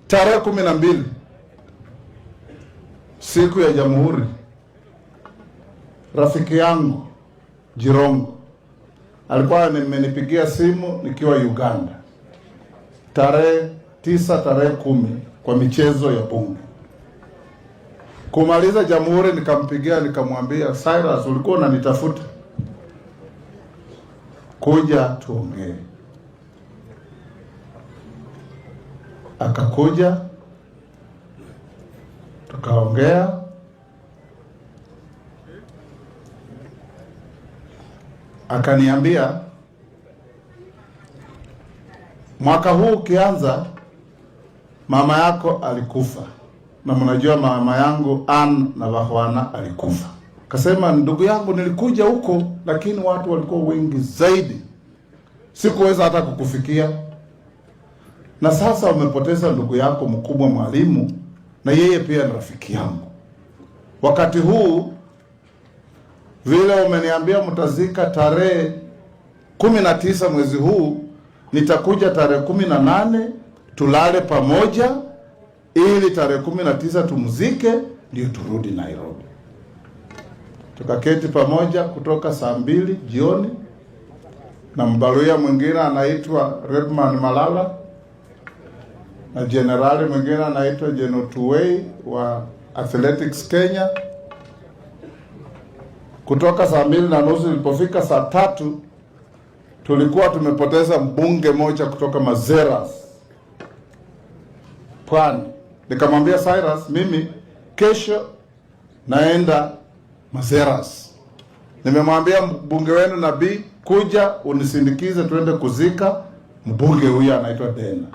Tarehe 12 siku ya Jamhuri, rafiki yangu Jirongo alikuwa amenipigia simu nikiwa Uganda tarehe 9, tarehe 10 kwa michezo ya bunge. Kumaliza Jamhuri nikampigia nikamwambia, Cyrus, ulikuwa unanitafuta, kuja tuongee. Akakuja tukaongea, akaniambia mwaka huu ukianza mama yako alikufa, na mnajua mama yangu Ann na Bahwana alikufa. Akasema, ndugu yangu, nilikuja huko lakini watu walikuwa wengi zaidi, sikuweza hata kukufikia. Na sasa umepoteza ndugu yako mkubwa Mwalimu, na yeye pia ni rafiki yangu. Wakati huu vile umeniambia mtazika tarehe 19 mwezi huu, nitakuja tarehe 18 tulale pamoja, ili tarehe 19 tumzike ndio turudi Nairobi. Tukaketi pamoja kutoka saa 2 jioni, na mbaluya mwingine anaitwa Redman Malala na generali mwingine anaitwa Jeno Tuwei wa Athletics Kenya. Kutoka saa 2:30 ilipofika saa 3 tulikuwa tumepoteza mbunge moja kutoka Mazeras, Pwani. Nikamwambia Cyrus, mimi kesho naenda Mazeras. Nimemwambia mbunge wenu Nabii, kuja unisindikize tuende kuzika mbunge huyu anaitwa Dena.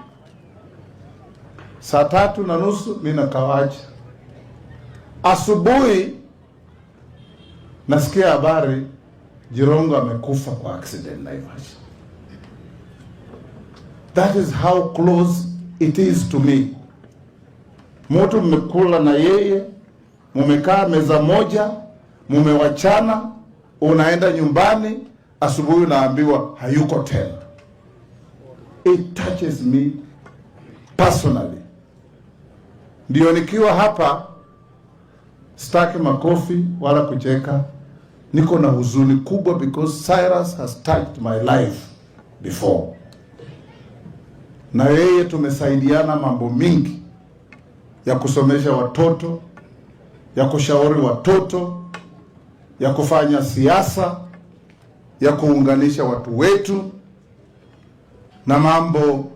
Saa 3:30 mimi nakawacha. Asubuhi nasikia habari Jirongo amekufa kwa accident Naivasha. That is how close it is to me. Mtu mmekula na yeye, mumekaa meza moja, mumewachana, unaenda nyumbani, asubuhi naambiwa hayuko tena. It touches me personally. Ndio nikiwa hapa sitaki makofi wala kucheka. Niko na huzuni kubwa because Cyrus has touched my life before. Na yeye tumesaidiana mambo mingi ya kusomesha watoto, ya kushauri watoto, ya kufanya siasa, ya kuunganisha watu wetu na mambo